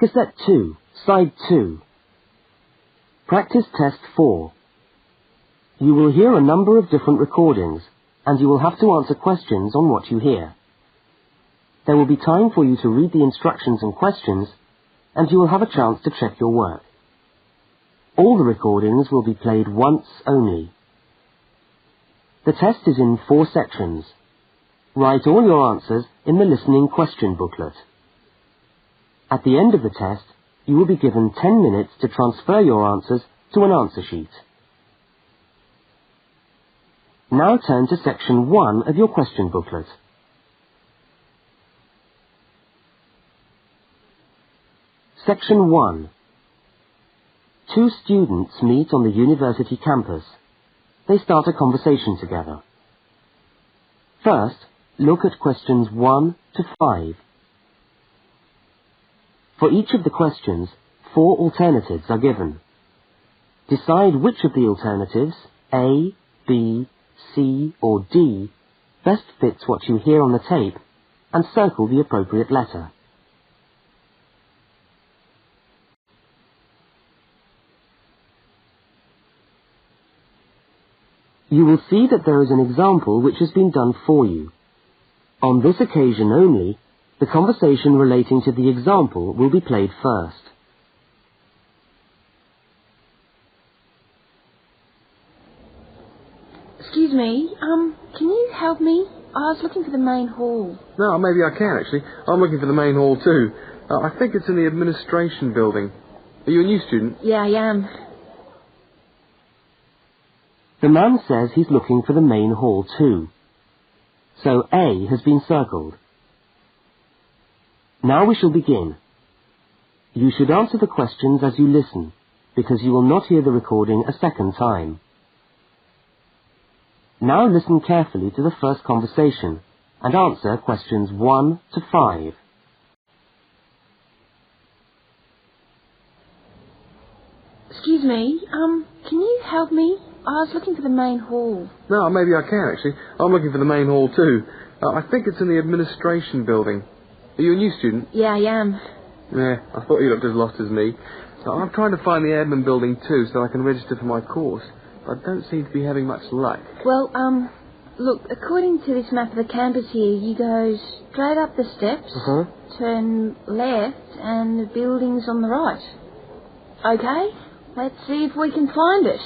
Cassette 2, Side 2. Practice Test 4. You will hear a number of different recordings, and you will have to answer questions on what you hear. There will be time for you to read the instructions and questions, and you will have a chance to check your work. All the recordings will be played once only. The test is in 4 sections. Write all your answers in the listening question booklet. At the end of the test, you will be given 10 minutes to transfer your answers to an answer sheet. Now turn to section 1 of your question booklet. Section 1. 2 students meet on the university campus. They start a conversation together. First, look at questions 1 to 5. For each of the questions, 4 alternatives are given. Decide which of the alternatives, A, B, C or D, best fits what you hear on the tape, and circle the appropriate letter. You will see that there is an example which has been done for you. On this occasion only, the conversation relating to the example will be played first. Excuse me, can you help me? I was looking for the main hall. No, maybe I can, actually. I'm looking for the main hall, too. I think it's in the administration building. Are you a new student? Yeah, I am. The man says he's looking for the main hall too. So A has been circled. Now we shall begin. You should answer the questions as you listen, because you will not hear the recording a second time. Now listen carefully to the first conversation and answer questions 1 to 5. Excuse me, can you help me? I was looking for the main hall. No, maybe I can, actually. I'm looking for the main hall, too. I think it's in the administration building. Are you a new student? Yeah, I am. Yeah, I thought you looked as lost as me. I'm trying to find the admin building, too, so I can register for my course. But I don't seem to be having much luck. Well, look, according to this map of the campus here, you go straight up the steps, turn left, and the building's on the right. Okay, let's see if we can find it.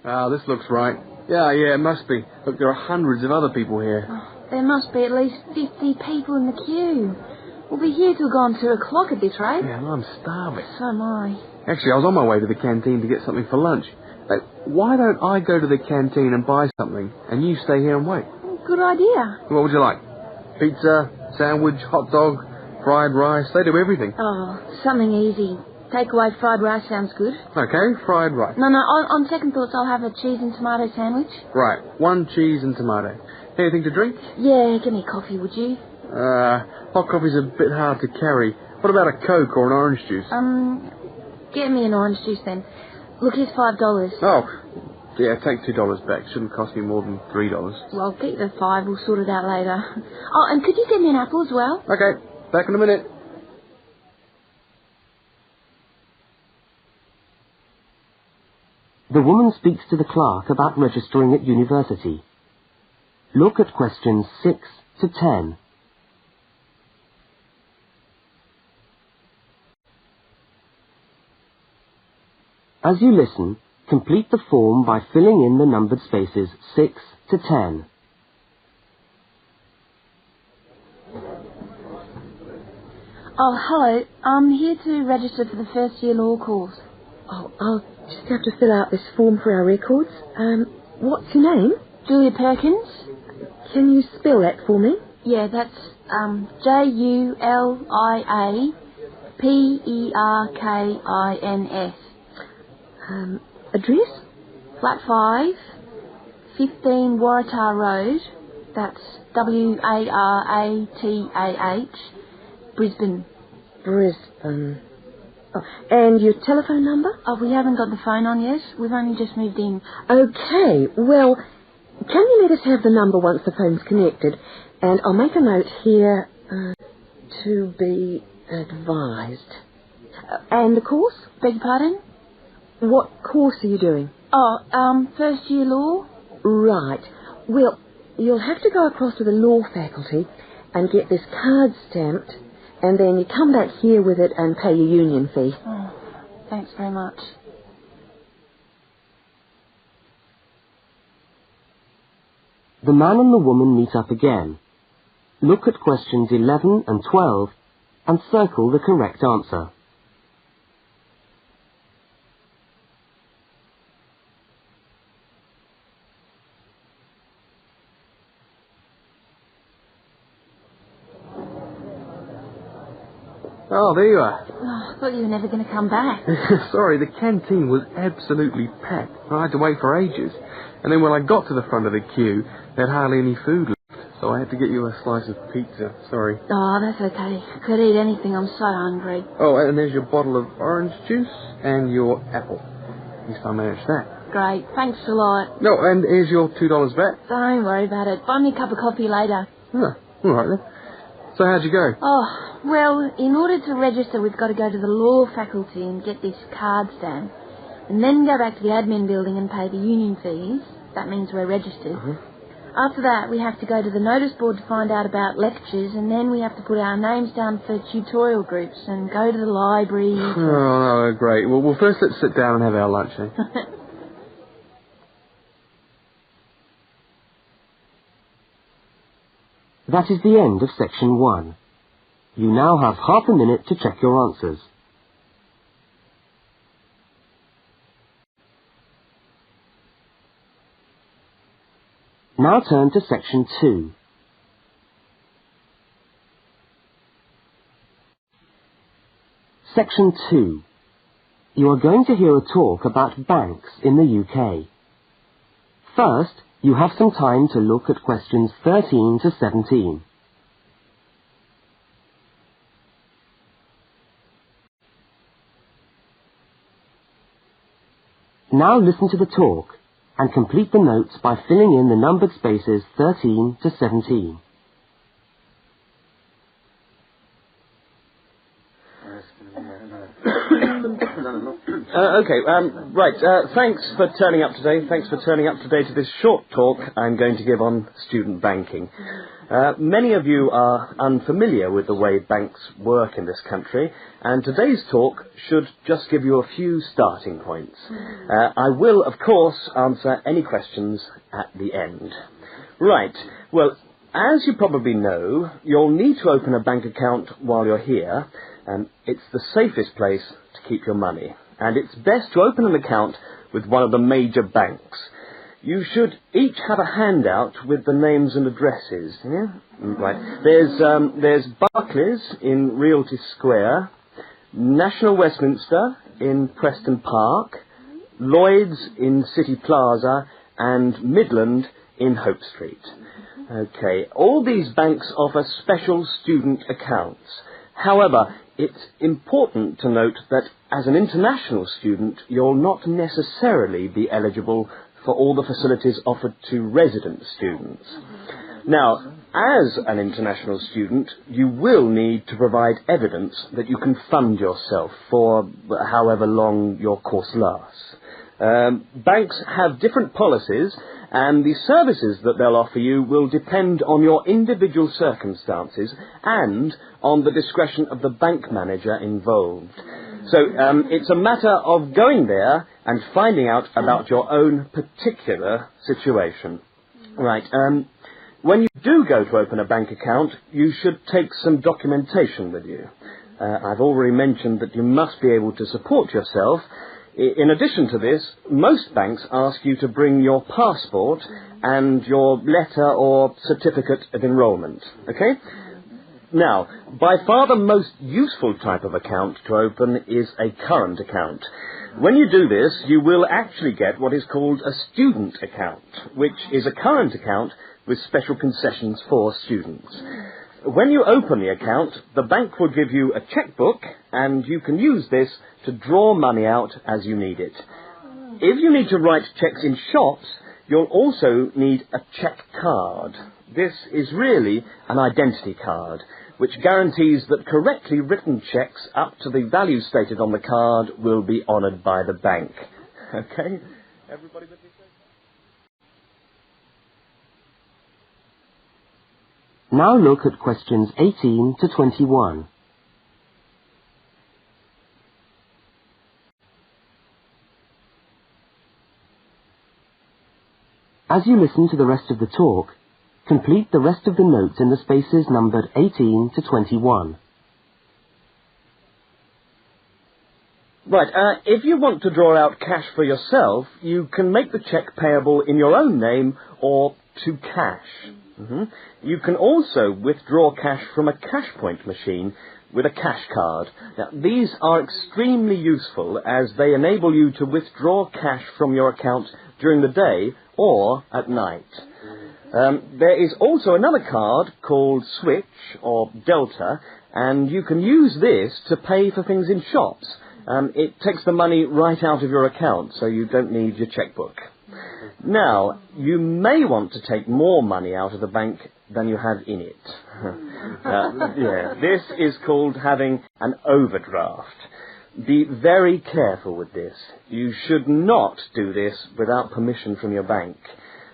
Ah, this looks right. Yeah, it must be. Look, there are hundreds of other people here. Oh, there must be at least 50 people in the queue. We'll be here till gone 2 o'clock at this rate. Yeah, well, I'm starving. So am I. Actually, I was on my way to the canteen to get something for lunch. Why don't I go to the canteen and buy something, and you stay here and wait? Good idea. What would you like? Pizza, sandwich, hot dog, fried rice? They do everything. Oh, something easy. Takeaway fried rice sounds good. Okay, fried rice. No, on second thoughts, I'll have a cheese and tomato sandwich. Right, 1 cheese and tomato. Anything to drink? Yeah, give me a coffee, would you? Hot coffee's a bit hard to carry. What about a Coke or an orange juice? Get me an orange juice then. Look, here's $5. Oh, yeah, take $2 back. Shouldn't cost me more than $3. Well, keep the 5. We'll sort it out later. Oh, and could you get me an apple as well? Okay, back in a minute. The woman speaks to the clerk about registering at university. Look at questions 6 to 10. As you listen, complete the form by filling in the numbered spaces 6 to 10. Oh, hello. I'm here to register for the first year law course. Oh, I'll just have to fill out this form for our records. What's your name? Julia Perkins. Can you spell that for me? Yeah, that's Julia Perkins. Address? Flat 5, 15 Waratah Road. That's Waratah, Brisbane. Brisbane. Oh, and your telephone number? Oh, we haven't got the phone on yet. We've only just moved in. Okay, well, can you let us have the number once the phone's connected? And I'll make a note here To be advised. And the course? Beg your pardon? What course are you doing? Oh, first year law? Right. Well, you'll have to go across to the law faculty and get this card stamped, and then you come back here with it and pay your union fee. Oh, thanks very much. The man and the woman meet up again. Look at questions 11 and 12 and circle the correct answer. Oh, there you are. Oh, I thought you were never going to come back. Sorry, the canteen was absolutely packed. I had to wait for ages. And then when I got to the front of the queue, there had hardly any food left. So I had to get you a slice of pizza. Sorry. Oh, that's okay. I could eat anything. I'm so hungry. Oh, and there's your bottle of orange juice and your apple. At least I managed that. Great. Thanks a lot. No, and here's your $2 back. Don't worry about it. Buy me a cup of coffee later. Huh, all right then. So how'd you go? Oh, well, in order to register, we've got to go to the law faculty and get this card stamped. And then go back to the admin building and pay the union fees. That means we're registered. After that, we have to go to the notice board to find out about lectures, and then we have to put our names down for tutorial groups and go to the library. Oh, great. Well, first let's sit down and have our lunch, eh? That is the end of section 1. You now have half a minute to check your answers. Now turn to section 2. Section 2. You are going to hear a talk about banks in the UK. First, you have some time to look at questions 13 to 17. Now listen to the talk and complete the notes by filling in the numbered spaces 13 to 17. Thanks for turning up today. Thanks for turning up today to this short talk I'm going to give on student banking. Many of you are unfamiliar with the way banks work in this country, and today's talk should just give you a few starting points. I will, of course, answer any questions at the end. Right, well, as you probably know, you'll need to open a bank account while you're here, and it's the safest place to keep your money. And it's best to open an account with one of the major banks. You should each have a handout with the names and addresses. Yeah? Right. There's Barclays in Realty Square, National Westminster in Preston Park, Lloyd's in City Plaza, and Midland in Hope Street. Okay, all these banks offer special student accounts. However, it's important to note that as an international student, you'll not necessarily be eligible for all the facilities offered to resident students. Now, as an international student, you will need to provide evidence that you can fund yourself for however long your course lasts. Banks have different policies, and the services that they'll offer you will depend on your individual circumstances and on the discretion of the bank manager involved. So it's a matter of going there and finding out about your own particular situation. Right. When you do go to open a bank account, you should take some documentation with you. I've already mentioned that you must be able to support yourself. In addition to this, most banks ask you to bring your passport and your letter or certificate of enrolment. Okay? Now, by far the most useful type of account to open is a current account. When you do this, you will actually get what is called a student account, which is a current account with special concessions for students. When you open the account, the bank will give you a checkbook, and you can use this to draw money out as you need it. If you need to write checks in shops, you'll also need a check card. This is really an identity card. which guarantees that correctly written cheques up to the value stated on the card will be honoured by the bank. Okay? Everybody with me? Now look at questions 18 to 21. As you listen to the rest of the talk, complete the rest of the notes in the spaces numbered 18 to 21. Right, if you want to draw out cash for yourself, you can make the cheque payable in your own name or to cash. You can also withdraw cash from a cash point machine with a cash card. Now, these are extremely useful as they enable you to withdraw cash from your account during the day or at night. There is also another card called Switch or Delta, and you can use this to pay for things in shops. It takes the money right out of your account, so you don't need your chequebook. Now, you may want to take more money out of the bank than you have in it. This is called having an overdraft. Be very careful with this. You should not do this without permission from your bank.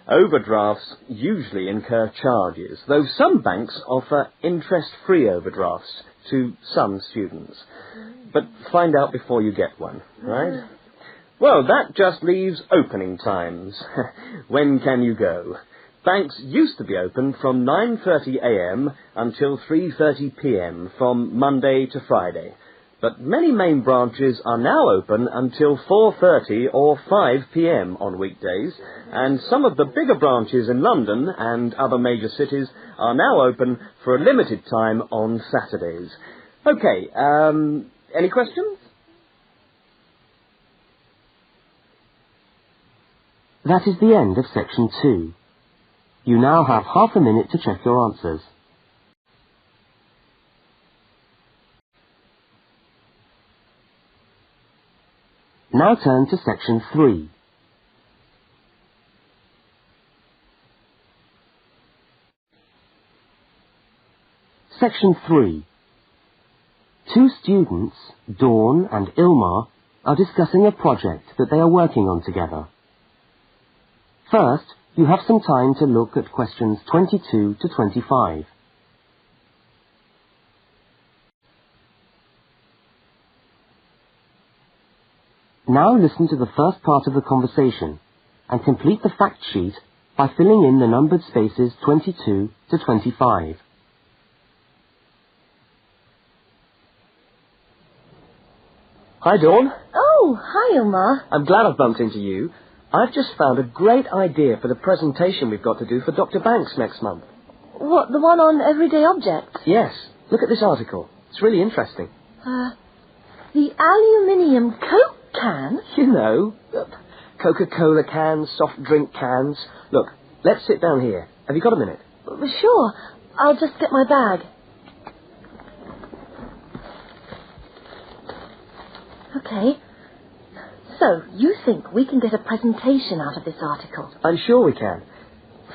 Overdrafts usually incur charges, though some banks offer interest-free overdrafts to some students. But find out before you get one, right? Well, that just leaves opening times. When can you go? Banks used to be open from 9:30 a.m. until 3:30 p.m. from Monday to Friday. But many main branches are now open until 4:30 or 5 p.m. on weekdays, and some of the bigger branches in London and other major cities are now open for a limited time on Saturdays. Okay, any questions? That is the end of section 2. You now have half a minute to check your answers. Now turn to section 3. Section 3. Two students, Dawn and Ilmar, are discussing a project that they are working on together. First, you have some time to look at questions 22 to 25. Now listen to the first part of the conversation and complete the fact sheet by filling in the numbered spaces 22 to 25. Hi, Dawn. Oh, hi, Ilmar. I'm glad I've bumped into you. I've just found a great idea for the presentation we've got to do for Dr. Banks next month. What, the one on everyday objects? Yes. Look at this article. It's really interesting. The aluminium Coke can? You know, Coca-Cola cans, soft drink cans. Look, let's sit down here. Have you got a minute? Sure. I'll just get my bag. Okay. So, you think we can get a presentation out of this article? I'm sure we can.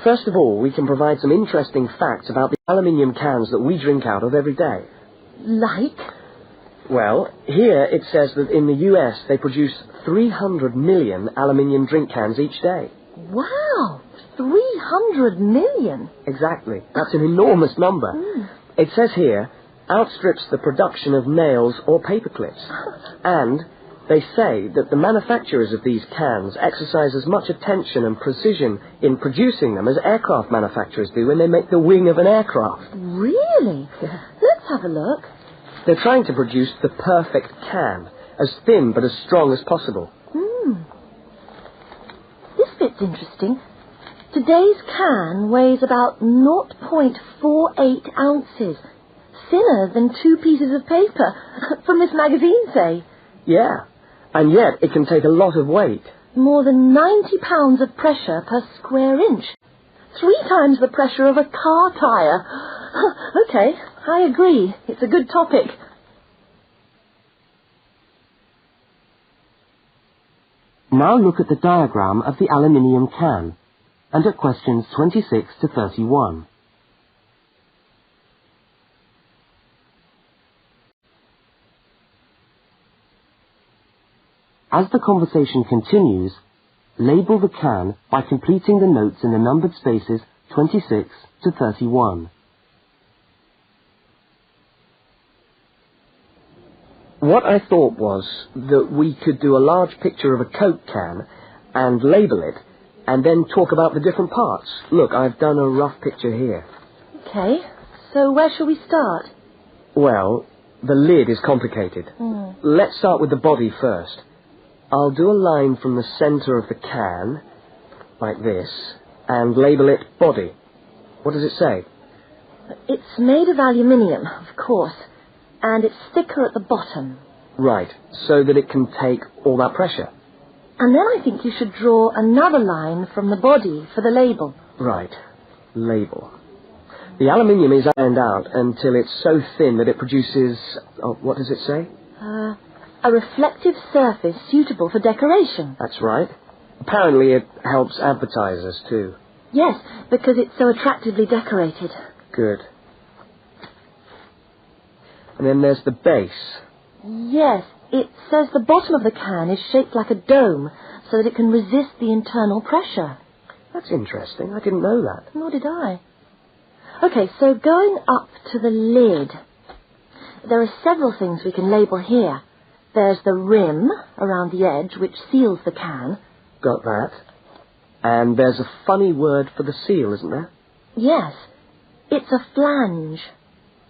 First of all, we can provide some interesting facts about the aluminium cans that we drink out of every day. Like? Well, here it says that in the US they produce 300 million aluminium drink cans each day. Wow! 300 million? Exactly. That's an enormous number. It says here, outstrips the production of nails or paper clips. And they say that the manufacturers of these cans exercise as much attention and precision in producing them as aircraft manufacturers do when they make the wing of an aircraft. Really? Yeah. Let's have a look. They're trying to produce the perfect can, as thin but as strong as possible. This bit's interesting. Today's can weighs about 0.48 ounces. Thinner than 2 pieces of paper. From this magazine, say. Yeah, and yet it can take a lot of weight. More than 90 pounds of pressure per square inch. 3 times the pressure of a car tyre. Okay, I agree. It's a good topic. Now look at the diagram of the aluminium can and at questions 26 to 31. As the conversation continues, label the can by completing the notes in the numbered spaces 26 to 31. What I thought was that we could do a large picture of a Coke can and label it, and then talk about the different parts. Look, I've done a rough picture here. Okay, so where shall we start? Well, the lid is complicated. Let's start with the body first. I'll do a line from the centre of the can, like this, and label it body. What does it say? It's made of aluminium, of course, and it's thicker at the bottom. Right, so that it can take all that pressure. And then I think you should draw another line from the body for the label. Right, label. The aluminium is ironed out until it's so thin that it produces, what does it say? A reflective surface suitable for decoration. That's right. Apparently it helps advertisers too. Yes, because it's so attractively decorated. Good. And then there's the base. Yes, it says the bottom of the can is shaped like a dome so that it can resist the internal pressure. That's interesting. I didn't know that. Nor did I. Okay, so going up to the lid, there are several things we can label here. There's the rim around the edge, which seals the can. Got that. And there's a funny word for the seal, isn't there? Yes, it's a flange.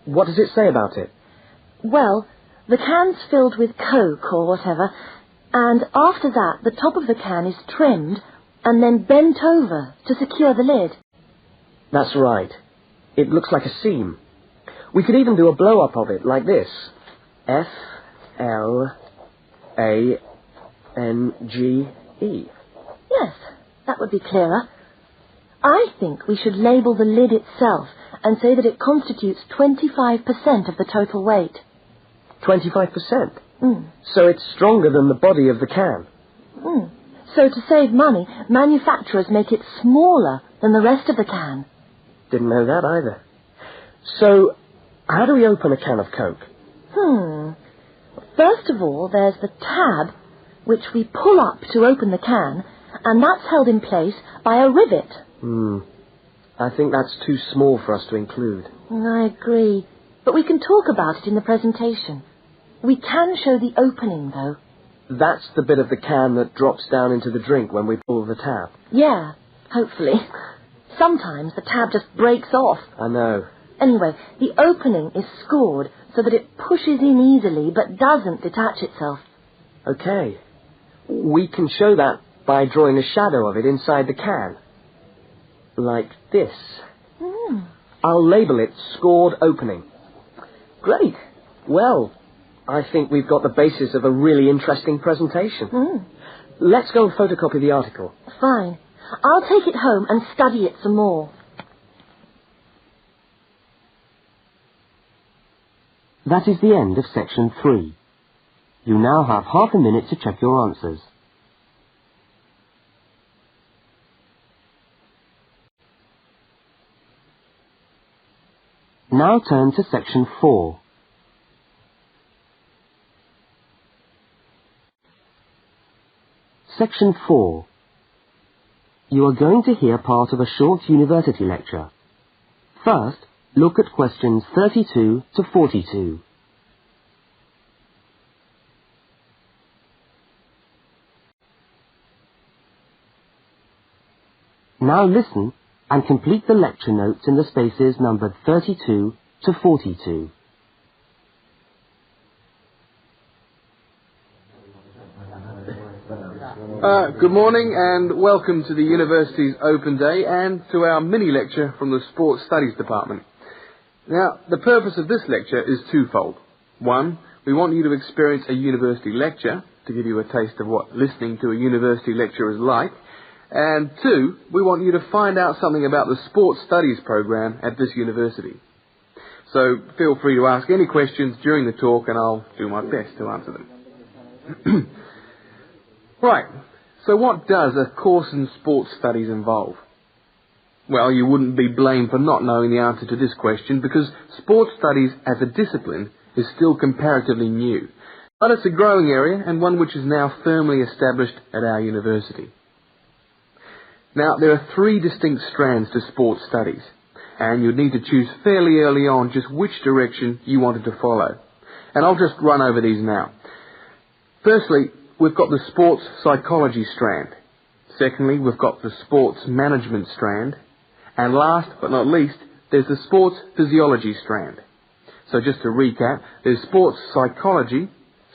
What does it say about it? Well, the can's filled with Coke or whatever, and after that the top of the can is trimmed and then bent over to secure the lid. That's right. It looks like a seam. We could even do a blow-up of it, like this. F-L-A-N-G-E. Yes, that would be clearer. I think we should label the lid itself and say that it constitutes 25% of the total weight. 25%? So it's stronger than the body of the can. So to save money, manufacturers make it smaller than the rest of the can. Didn't know that either. So, how do we open a can of Coke? First of all, there's the tab, which we pull up to open the can, and that's held in place by a rivet. I think that's too small for us to include. I agree. But we can talk about it in the presentation. We can show the opening, though. That's the bit of the can that drops down into the drink when we pull the tab. Yeah, hopefully. Sometimes the tab just breaks off. I know. Anyway, the opening is scored so that it pushes in easily but doesn't detach itself. Okay. We can show that by drawing a shadow of it inside the can. Like this. I'll label it scored opening. Great. Well, I think we've got the basis of a really interesting presentation. Let's go and photocopy the article. Fine. I'll take it home and study it some more. That is the end of section 3. You now have half a minute to check your answers. Now turn to section 4. Section 4. You are going to hear part of a short university lecture. First, look at questions 32 to 42. Now listen and complete the lecture notes in the spaces numbered 32 to 42. Good morning and welcome to the university's open day and to our mini lecture from the Sports Studies Department. Now, the purpose of this lecture is twofold. One, we want you to experience a university lecture to give you a taste of what listening to a university lecture is like. And two, we want you to find out something about the Sports Studies program at this university. So feel free to ask any questions during the talk and I'll do my best to answer them. Right, so what does a course in sports studies involve? Well, you wouldn't be blamed for not knowing the answer to this question because sports studies as a discipline is still comparatively new. But it's a growing area and one which is now firmly established at our university. Now, there are 3 distinct strands to sports studies, and you'd need to choose fairly early on just which direction you wanted to follow. And I'll just run over these now. Firstly, we've got the sports psychology strand. Secondly, we've got the sports management strand. And last but not least, there's the sports physiology strand. So just to recap, there's sports psychology,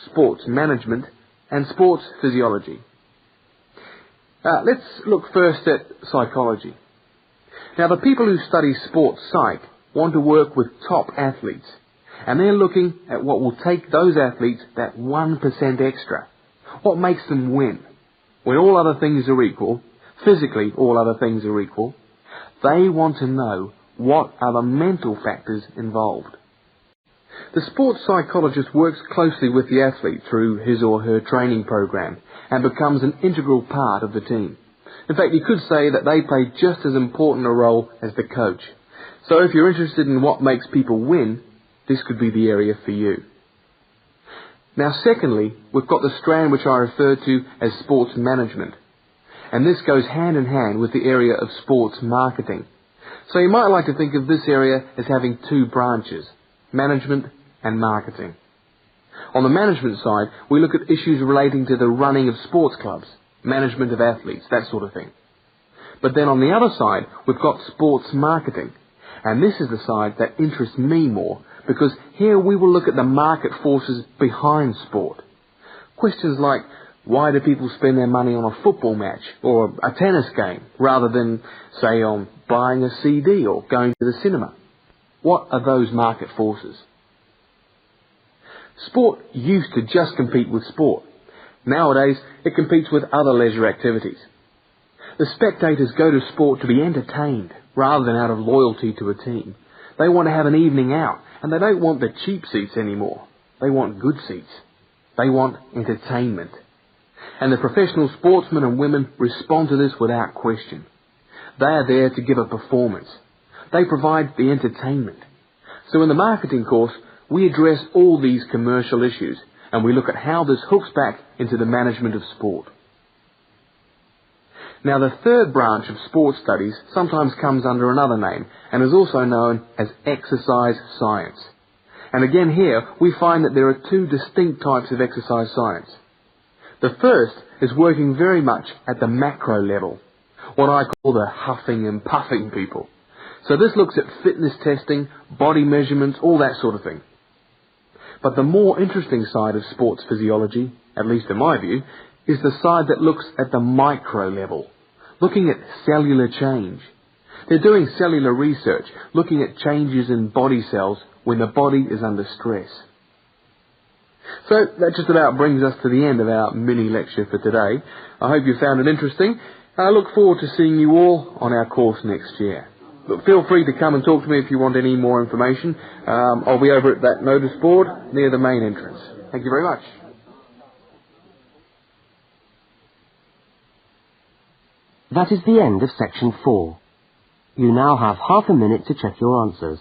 sports management, and sports physiology. Let's look first at psychology. Now, the people who study sports psych want to work with top athletes, and they're looking at what will take those athletes that 1% extra. What makes them win? When all other things are equal, physically all other things are equal, they want to know what are the mental factors involved. The sports psychologist works closely with the athlete through his or her training program and becomes an integral part of the team. In fact, you could say that they play just as important a role as the coach. So if you're interested in what makes people win, this could be the area for you. Now, secondly, we've got the strand which I refer to as sports management. And this goes hand in hand with the area of sports marketing. So you might like to think of this area as having 2 branches, management and marketing. On the management side, we look at issues relating to the running of sports clubs, management of athletes, that sort of thing. But then on the other side, we've got sports marketing. And this is the side that interests me more, because here we will look at the market forces behind sport. Questions like, why do people spend their money on a football match or a tennis game rather than, say, on buying a CD or going to the cinema? What are those market forces? Sport used to just compete with sport. Nowadays, it competes with other leisure activities. The spectators go to sport to be entertained rather than out of loyalty to a team. They want to have an evening out, and they don't want the cheap seats anymore. They want good seats. They want entertainment. And the professional sportsmen and women respond to this without question. They are there to give a performance. They provide the entertainment. So in the marketing course, we address all these commercial issues, and we look at how this hooks back into the management of sport. Now, the third branch of sports studies sometimes comes under another name and is also known as exercise science. And again here, we find that there are 2 distinct types of exercise science. The first is working very much at the macro level, what I call the huffing and puffing people. So this looks at fitness testing, body measurements, all that sort of thing. But the more interesting side of sports physiology, at least in my view, is the side that looks at the micro level, looking at cellular change. They're doing cellular research, looking at changes in body cells when the body is under stress. So that just about brings us to the end of our mini lecture for today. I hope you found it interesting. I look forward to seeing you all on our course next year. But feel free to come and talk to me if you want any more information. I'll be over at that notice board near the main entrance. Thank you very much. That is the end of section 4. You now have half a minute to check your answers.